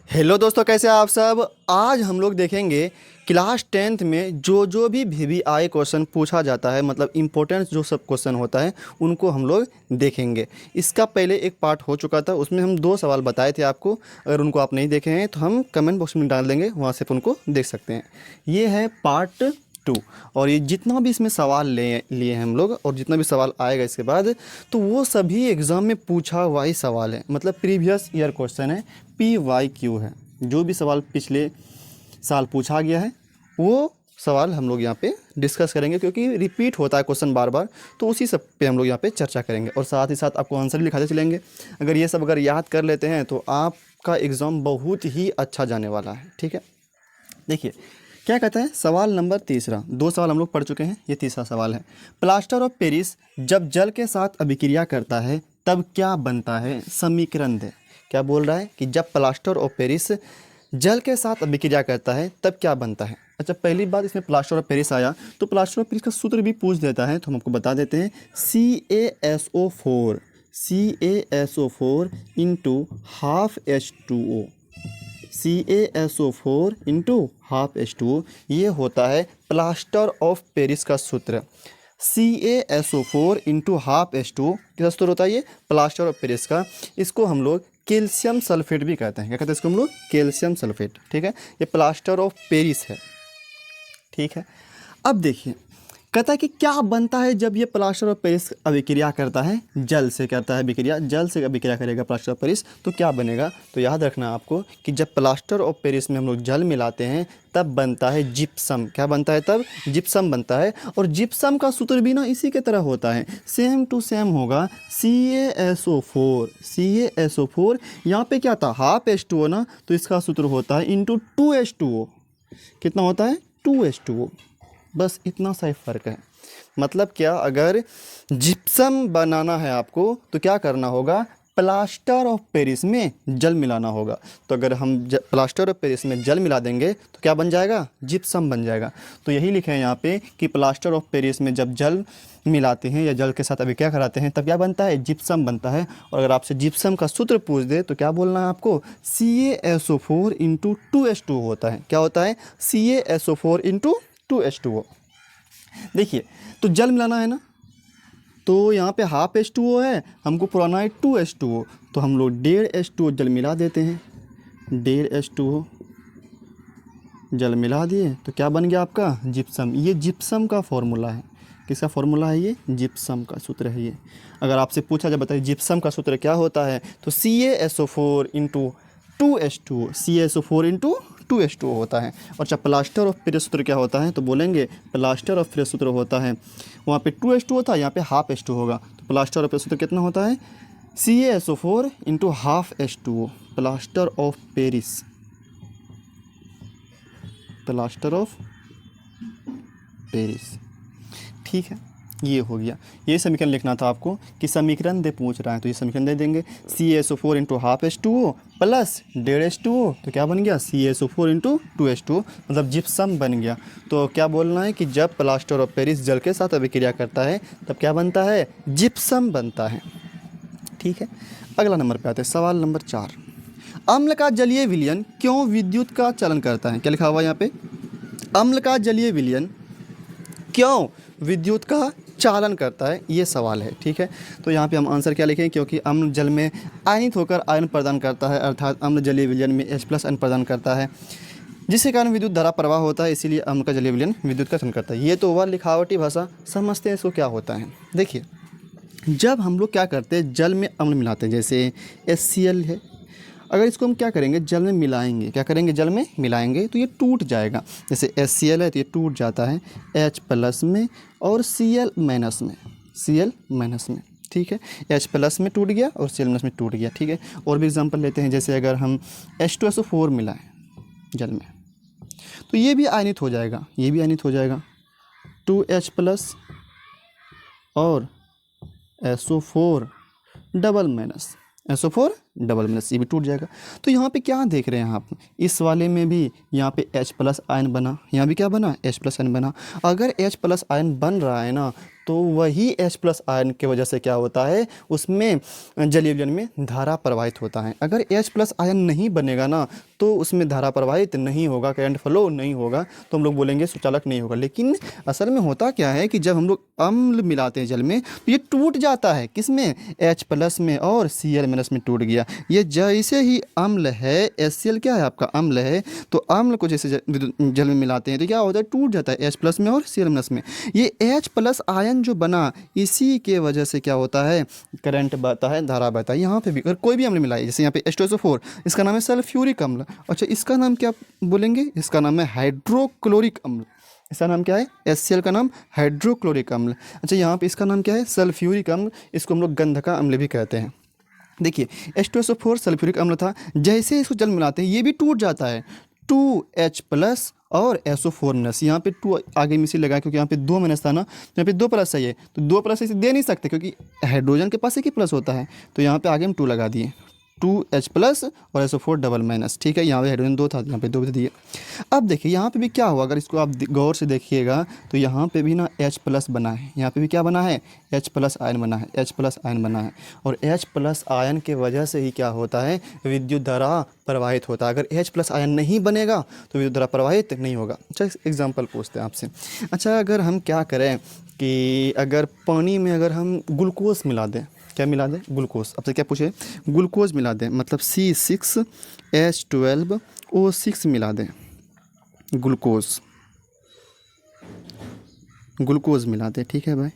Hello दोस्तों, कैसे हैं आप सब। आज हम लोग देखेंगे क्लास टेंथ में जो भी वीवीआई क्वेश्चन पूछा जाता है, मतलब इम्पोर्टेंट जो सब क्वेश्चन होता है उनको हम लोग देखेंगे। इसका पहले एक पार्ट हो चुका था, उसमें हम 2 सवाल बताए थे आपको। अगर उनको आप नहीं देखे हैं तो हम कमेंट बॉक्स में डाल देंगे, वहाँ से आप उनको देख सकते हैं। ये है पार्ट 2। और ये जितना भी इसमें सवाल लिए हैं हम लोग, और जितना भी सवाल आएगा इसके बाद, तो वो सभी एग्ज़ाम में पूछा हुआ ही सवाल है, मतलब प्रीवियस ईयर क्वेश्चन है, PYQ है। जो भी सवाल पिछले साल पूछा गया है वो सवाल हम लोग यहाँ पे डिस्कस करेंगे, क्योंकि रिपीट होता है क्वेश्चन बार बार, तो उसी सब पे हम लोग यहाँ पे चर्चा करेंगे। और साथ ही साथ आपको आंसर भी लिखाते चलेंगे। अगर ये सब अगर याद कर लेते हैं तो आपका एग्ज़ाम बहुत ही अच्छा जाने वाला है। ठीक है, देखिए क्या कहता है सवाल नंबर तीसरा। 2 सवाल हम लोग पढ़ चुके हैं, ये तीसरा सवाल है। प्लास्टर ऑफ पेरिस जब जल के साथ अभिक्रिया करता है तब क्या बनता है, समीकरण दे। क्या बोल रहा है कि जब प्लास्टर ऑफ पेरिस जल के साथ अभिक्रिया करता है तब क्या बनता है। अच्छा, पहली बात इसमें प्लास्टर ऑफ पेरिस आया तो प्लास्टर ऑफ पेरिस का सूत्र भी पूछ देता है, तो हम आपको बता देते हैं। CaSO4 into half H2O, CaSO4 into half H2O, ये होता है प्लास्टर ऑफ पेरिस का सूत्र। CaSO4 इंटू हाफ H2O किसका सूत्र होता है, ये प्लास्टर ऑफ पेरिस का। इसको हम लोग कैल्शियम सल्फेट भी कहते हैं। क्या कहते हैं इसको हम लोग, कैल्शियम सल्फेट। ठीक है, ये प्लास्टर ऑफ पेरिस है। ठीक है, अब देखिए कहता है कि क्या बनता है जब ये प्लास्टर ऑफ पेरिस अभिक्रिया करता है, जल से करता है अभिक्रिया, जल से अभिक्रिया करेगा प्लास्टर ऑफ पेरिस, तो क्या बनेगा। तो याद रखना आपको कि जब प्लास्टर ऑफ पेरिस में हम लोग जल मिलाते हैं तब बनता है जिप्सम। क्या बनता है, तब जिप्सम बनता है। और जिप्सम का सूत्र भी ना इसी के तरह होता है, सेम टू सेम होगा। CaSO4 यहाँ पे क्या था, हाफ H2O ना, तो इसका सूत्र होता है इंटू 2H2O। कितना होता है, 2H2O। बस इतना सा ही फ़र्क है। मतलब क्या, अगर जिप्सम बनाना है आपको तो क्या करना होगा, प्लास्टर ऑफ पेरिस में जल मिलाना होगा। तो अगर हम प्लास्टर ऑफ पेरिस में जल मिला देंगे तो क्या बन जाएगा, जिप्सम बन जाएगा। तो यही लिखे हैं यहाँ पे कि प्लास्टर ऑफ पेरिस में जब जल मिलाते हैं या जल के साथ अभिक्रिया कराते हैं तब क्या बनता है, जिप्सम बनता है। और अगर आपसे जिप्सम का सूत्र पूछ दे तो क्या बोलना है आपको, CaSO4 इंटू 2H2O होता है। क्या होता है, CaSO4 इंटू 2H2O। देखिए तो जल मिलाना है ना, तो यहाँ पे हाफ H2O है, हमको पुराना है 2H2O, तो हम लोग 1.5 H2O जल मिला देते हैं। 1.5 H2O जल मिला दिए तो क्या बन गया आपका, जिप्सम। ये जिप्सम का फॉर्मूला है। किसका फॉर्मूला है, ये जिप्सम का सूत्र है ये। अगर आपसे पूछा जाए बताइए जिप्सम का सूत्र क्या होता है, तो CaSO4 into 2H2O, CaSO4 into 2H2O होता है। और जब प्लास्टर ऑफ पेरिस सूत्र क्या होता है तो बोलेंगे प्लास्टर ऑफ पेरिस सूत्र होता है, वहाँ पे 2H2O था, यहाँ पे हाफ H2O होगा। तो प्लास्टर ऑफ पेरिस सूत्र कितना होता है, CaSO4 into half H2O। Plaster of Paris, plaster of Paris. ठीक है, ये हो गया। ये समीकरण लिखना था आपको कि समीकरण दे पूछ रहा है, तो ये समीकरण दे देंगे। CaSO4 into half H2O plus 1.5 H2O, तो क्या बन गया, CaSO4 इंटू 2H2O, मतलब जिप्सम बन गया। तो क्या बोलना है कि जब प्लास्टर ऑफ पेरिस जल के साथ अभिक्रिया करता है तब क्या बनता है, जिप्सम बनता है। ठीक है, अगला नंबर पे आते हैं, सवाल नंबर 4। अम्ल का जलीय विलयन क्यों विद्युत का चलन करता है। क्या लिखा हुआ है यहाँ पे, अम्ल का जलीय विलयन क्यों विद्युत का चालन करता है, ये सवाल है। ठीक है, तो यहाँ पे हम आंसर क्या लिखें, क्योंकि अम्ल जल में आयनित होकर आयन प्रदान करता है, अर्थात अम्ल जलीय विलयन में H+ आयन प्रदान करता है, जिसके कारण विद्युत धारा प्रवाह होता है, इसीलिए अम्ल का जलीय विलयन विद्युत का चलन करता है। ये तो हुआ लिखावटी भाषा, समझते हैं इसको क्या होता है। देखिए जब हम लोग क्या करते हैं, जल में अम्ल मिलाते हैं, जैसे HCl है, अगर इसको हम क्या करेंगे, जल में मिलाएंगे, क्या करेंगे, जल में मिलाएंगे तो ये टूट जाएगा। जैसे HCl है तो ये टूट जाता है H+ में और Cl- में। ठीक है, H+ में टूट गया और Cl- में टूट गया। ठीक है, और भी एग्जांपल लेते हैं, जैसे अगर हम H2SO4 मिलाएं जल में तो ये भी आयनित हो जाएगा, 2H+ और SO4 double minus, SO4 double minus, ये भी टूट जाएगा। तो यहाँ पे क्या देख रहे हैं आप, इस वाले में भी यहाँ पे H+ आयन बना, यहाँ भी क्या बना, H+ आयन बना। अगर H+ आयन बन रहा है ना, तो वही H+ आयन की वजह से क्या होता है, उसमें जलीय विलयन में धारा प्रवाहित होता है। अगर H+ आयन नहीं बनेगा ना, तो उसमें धारा प्रवाहित नहीं होगा, करंट फ्लो नहीं होगा, तो हम लोग बोलेंगे सुचालक नहीं होगा। लेकिन असल में होता क्या है कि जब हम लोग अम्ल मिलाते हैं जल में तो ये टूट जाता है, किसमें, H+ में, और Cl- में टूट गया। ये जैसे ही अम्ल है, HCl क्या है आपका, अम्ल है, तो अम्ल को जैसे जल में मिलाते हैं तो क्या होता है, टूट जाता है H+ में और Cl- में। ये H+ आयन जो बना, इसी के वजह से क्या होता है, करंट बहता है, धारा बहता है। यहाँ पे भी अगर कोई भी अम्ल मिलाए, जैसे यहाँ पे H2SO4, इसका नाम है सल्फ्यूरिक अम्ल। अच्छा, इसका नाम क्या बोलेंगे, इसका नाम है हाइड्रोक्लोरिक अम्ल। इसका नाम क्या है, HCl का नाम हाइड्रोक्लोरिक अम्ल। अच्छा, यहाँ पे इसका नाम क्या है, सल्फ्यूरिक अम्ल। इसको हम लोग गंधका अम्ल भी कहते हैं। देखिए, H2SO4 सल्फ्यूरिक अम्ल था, जैसे इसको जल मिलाते हैं ये भी टूट जाता है, 2H+ और SO4-, यहाँ पे 2 आगे में से लगा क्योंकि यहाँ पे 2 माइनस था ना, तो यहाँ पे 2 प्लस चाहिए, तो 2 प्लस इसे दे नहीं सकते क्योंकि हाइड्रोजन के पास एक ही प्लस होता है, तो यहाँ पे आगे हम 2 लगा दिए, 2H+ और SO4 डबल माइनस। ठीक है, यहाँ पे हाइड्रोजन 2 था, यहाँ पे 2 दे दिए। अब देखिए यहाँ पे भी क्या हुआ, अगर इसको आप गौर से देखिएगा तो यहाँ पे भी ना H+ बना है, यहाँ पे भी क्या बना है, H+ आयन बना है, H+ आयन बना है। और H+ आयन के वजह से ही क्या होता है, विद्युत धारा प्रवाहित होता है। अगर H+ आयन नहीं बनेगा तो विद्युत धारा प्रवाहित नहीं होगा। अच्छा, एग्जाम्पल पूछते हैं आपसे। अच्छा, अगर हम क्या करें कि अगर पानी में अगर हम ग्लूकोज मिला दें, क्या मिला दें, ग्लूकोज, आपसे क्या पूछे, ग्लूकोज मिला दें, मतलब C6H12O6 मिला दें, ग्लूकोज मिला दें। ठीक है भाई,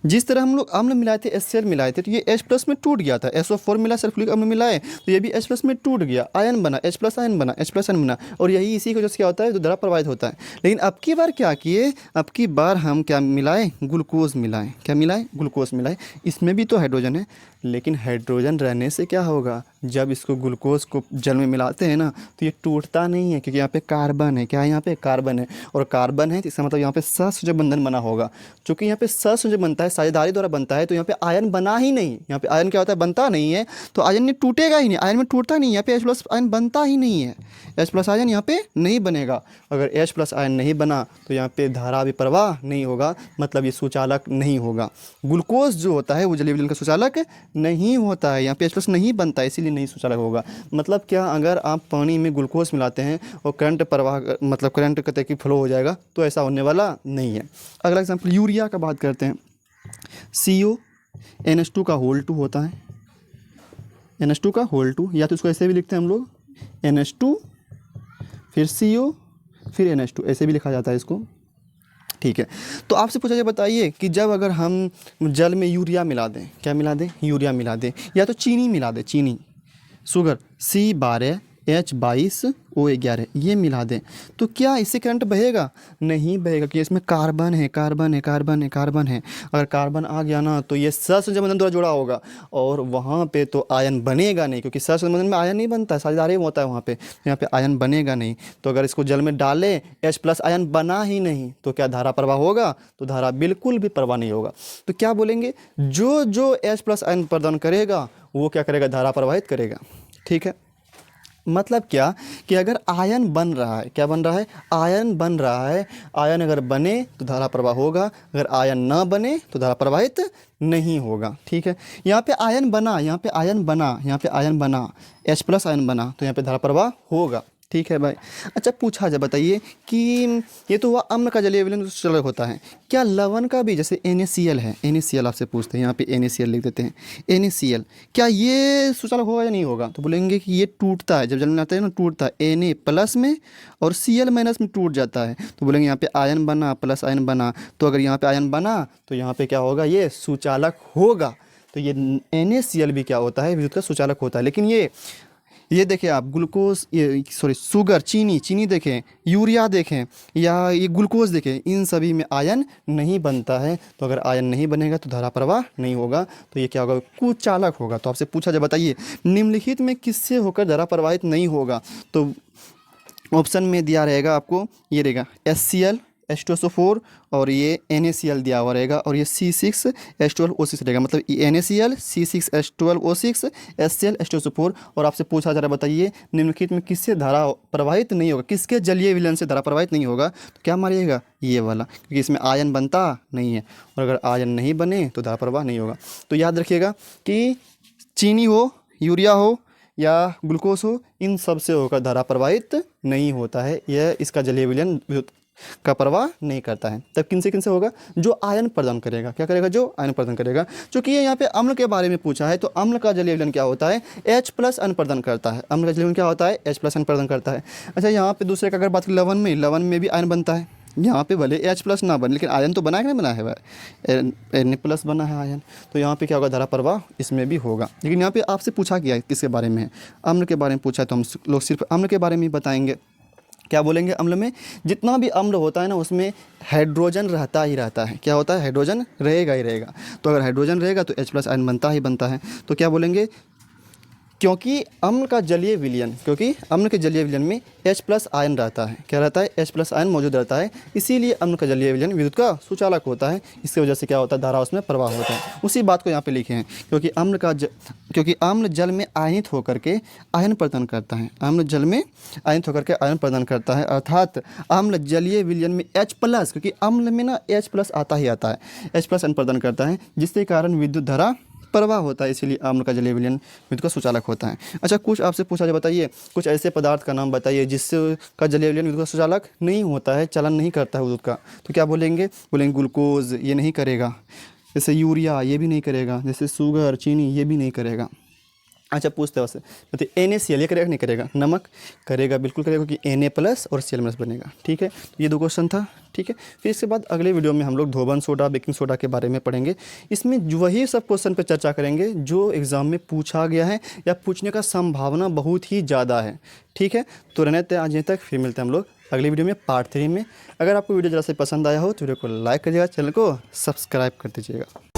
जिस तरह हम लोग अम्ल मिलाए थे, HCl मिलाए थे, तो ये H+ में टूट गया था, SO4 मिला, सल्फ्यूरिक अम्ल मिलाए तो ये भी H+ में टूट गया, आयन बना, H+ आयन बना, H+ आयन बना, और यही इसी की वजह से क्या होता है, तो धारा प्रवाहित होता है। लेकिन अब की बार क्या किए, अब की बार हम क्या मिलाए, ग्लूकोज मिलाए, क्या मिलाए, ग्लूकोज मिलाए। इसमें भी तो हाइड्रोजन है, लेकिन हाइड्रोजन रहने से क्या होगा, जब इसको ग्लूकोज को जल में मिलाते हैं ना तो ये टूटता नहीं है, क्योंकि यहाँ पे कार्बन है, क्या है, यहाँ पे कार्बन है, और कार्बन है तो इसका मतलब यहाँ पे सहसंयोजक बंधन बना होगा। चूंकि यहाँ पे सहसंयोजक बनता है, साझेदारी द्वारा बनता है, तो यहाँ पे आयन बना ही नहीं, यहाँ पे आयन क्या होता है, बनता नहीं है, तो आयन ने टूटेगा ही नहीं, आयन में टूटता नहीं, यहाँ पे H+ आयन बनता ही नहीं है, H+ आयन यहाँ पे नहीं बनेगा। अगर H+ आयन नहीं बना तो यहाँ पे धारा भी प्रवाह नहीं होगा, मतलब ये सुचालक नहीं होगा। ग्लूकोज जो होता है वो जलीय विलयन का सुचालक नहीं होता है, यहाँ पे H+ नहीं बनता है, इसीलिए नहीं सुचालक होगा। मतलब क्या, अगर आप पानी में ग्लूकोज मिलाते हैं और करंट प्रवाह, मतलब करंट कहते कि फ्लो हो जाएगा, तो ऐसा होने वाला नहीं है। अगला एग्जाम्पल यूरिया का बात करते हैं। CONH2 का होल 2 होता है, NH2 का होल 2, या तो इसको ऐसे भी लिखते हैं हम लोग, NH2 फिर CO फिर NH2, ऐसे भी लिखा जाता है इसको। ठीक है, तो आपसे पूछा जाए, बताइए कि जब अगर हम जल में यूरिया मिला दें, क्या मिला दें, यूरिया मिला दें, या तो चीनी मिला दें, चीनी, शुगर, C12H22O11, ये मिला दें, तो क्या इससे करंट बहेगा, नहीं बहेगा, कि इसमें कार्बन है, कार्बन है, कार्बन है, कार्बन है। अगर कार्बन आ गया ना तो ये सहसंयोजक बंधन द्वारा जुड़ा होगा, और वहाँ पे तो आयन बनेगा नहीं, क्योंकि सहसंयोजक बंधन में आयन नहीं बनता है, साझेदारी होता है वहाँ पे, यहाँ पे आयन बनेगा नहीं। तो अगर इसको जल में डालें, H+ आयन बना ही नहीं, तो क्या धारा प्रवाह होगा, तो धारा बिल्कुल भी प्रवाह नहीं होगा। तो क्या बोलेंगे, जो H+ आयन प्रदान करेगा वो क्या करेगा, धारा प्रवाहित करेगा। ठीक है, मतलब क्या, कि अगर आयन बन रहा है, क्या बन रहा है, आयन बन रहा है, आयन अगर बने तो धारा प्रवाह होगा, अगर आयन ना बने तो धारा प्रवाहित नहीं होगा। ठीक है, यहाँ पे आयन बना, यहाँ पे आयन बना, यहाँ पे आयन बना, H+ आयन बना, तो यहाँ पे धारा प्रवाह होगा। ठीक है भाई। अच्छा, पूछा जाए, बताइए कि ये तो हुआ अम्ल का जलीय विलयन सुचालक होता है, क्या लवण का भी, जैसे NaCl है, NaCl आपसे पूछते हैं, यहाँ पे NaCl लिख देते हैं, NaCl क्या ये सुचालक होगा या नहीं होगा, तो बोलेंगे कि ये टूटता है, जब जल में आते हैं ना टूटता है, Na+ में और Cl- में टूट जाता है, तो बोलेंगे यहाँ पे आयन बना, प्लस आयन बना, तो अगर यहाँ पे आयन बना तो यहाँ पे क्या होगा, ये सुचालक होगा। तो ये NaCl भी क्या होता है, विद्युत का सुचालक होता है। लेकिन ये देखें आप, ग्लूकोज, ये सॉरी शुगर, चीनी देखें, यूरिया देखें, या ये ग्लूकोज देखें, इन सभी में आयन नहीं बनता है। तो अगर आयन नहीं बनेगा तो धारा प्रवाह नहीं होगा, तो ये क्या होगा, कुचालक होगा। तो आपसे पूछा जाए, बताइए निम्नलिखित में किससे होकर धारा प्रवाहित नहीं होगा, तो ऑप्शन में दिया रहेगा आपको, ये रहेगा HCl H2SO4, और ये NaCl दिया हुआ रहेगा, और ये C6H12O6 रहेगा, मतलब NaCl C6H12O6 HCl H2SO4। और आपसे पूछा जा रहा है, बताइए निम्नलिखित में किससे धारा प्रवाहित नहीं होगा, किसके जलीय विलयन से धारा प्रवाहित नहीं होगा, तो क्या मारिएगा, ये वाला, क्योंकि इसमें आयन बनता नहीं है, और अगर आयन नहीं बने तो धारा प्रवाह नहीं होगा। तो याद रखिएगा कि चीनी हो, यूरिया हो, या ग्लूकोज हो, इन सब से होकर धारा प्रवाहित नहीं होता है। यह इसका जलीय विलयन विद्युत का प्रवाह नहीं करता है। तब किन से होगा? जो आयन प्रदान करेगा। क्या करेगा? जो आयन प्रदान करेगा। चूंकि ये यहाँ पे अम्ल के बारे में पूछा है, तो अम्ल का जलीय विलयन क्या होता है? H+ आयन प्रदान करता है। अम्ल का जलीय विलयन क्या होता है? H+ आयन प्रदान करता है। अच्छा, यहाँ पे दूसरे का अगर बात करें लवण में भी आयन बनता है। यहाँ पे भले H+ ना बने, लेकिन आयन तो बना है कि नहीं बना है? Na+ बना है आयन। तो यहाँ पे क्या होगा? धारा प्रवाह इसमें भी होगा। लेकिन यहाँ पे आपसे पूछा गया है किसके बारे में है? अम्ल के बारे में पूछा है, तो हम लोग सिर्फ अम्ल के बारे में ही बताएंगे। क्या बोलेंगे? अम्ल में जितना भी अम्ल होता है ना, उसमें हाइड्रोजन रहता ही रहता है। क्या होता है? हाइड्रोजन रहेगा ही रहेगा। तो अगर हाइड्रोजन रहेगा तो H+ आयन बनता ही बनता है। तो क्या बोलेंगे? क्योंकि अम्ल के जलीय विलयन में H+ आयन रहता है। क्या रहता है? H+ आयन मौजूद रहता है। इसीलिए अम्ल का जलीय विलयन विद्युत का सुचालक होता है। इसकी वजह से क्या होता है? धारा उसमें प्रवाह होता है। उसी बात को यहाँ पे लिखे हैं, क्योंकि अम्ल जल में आयनित होकर के आयन प्रदान करता है। अम्ल जल में आयनित होकर के आयन प्रदान करता है, अर्थात अम्ल जलीय विलयन में H+, क्योंकि अम्ल में ना H+ आता ही आता है, H+ आयन प्रदान करता है, जिसके कारण विद्युत धारा प्रवाह होता है। इसीलिए अम्ल का जलीय विलयन विद्युत का सुचालक होता है। अच्छा, कुछ आपसे पूछा जाए, बताइए कुछ ऐसे पदार्थ का नाम बताइए जिससे का जलीय विलयन विद्युत का सुचालक नहीं होता है, चलन नहीं करता है विद्युत का। तो क्या बोलेंगे? ग्लूकोज ये नहीं करेगा, जैसे यूरिया ये भी नहीं करेगा, जैसे शुगर चीनी ये भी नहीं करेगा। अच्छा, पूछते हैं उससे, बताइए NaCl ये करेगा नहीं करेगा? नमक करेगा, बिल्कुल करेगा, क्योंकि Na+ और Cl- बनेगा। ठीक है, तो ये 2 क्वेश्चन था। ठीक है, फिर इसके बाद अगले वीडियो में हम लोग धोबन सोडा, बेकिंग सोडा के बारे में पढ़ेंगे। इसमें वही सब क्वेश्चन पे चर्चा करेंगे जो एग्ज़ाम में पूछा गया है या पूछने का संभावना बहुत ही ज़्यादा है। ठीक है, तो रहने देते हैं आज यहीं तक। फिर मिलते हैं हम लोग अगले वीडियो में पार्ट 3 में। अगर आपको वीडियो ज़रा से पसंद आया हो तो वीडियो को लाइक करिएगा, चैनल को सब्सक्राइब कर दीजिएगा।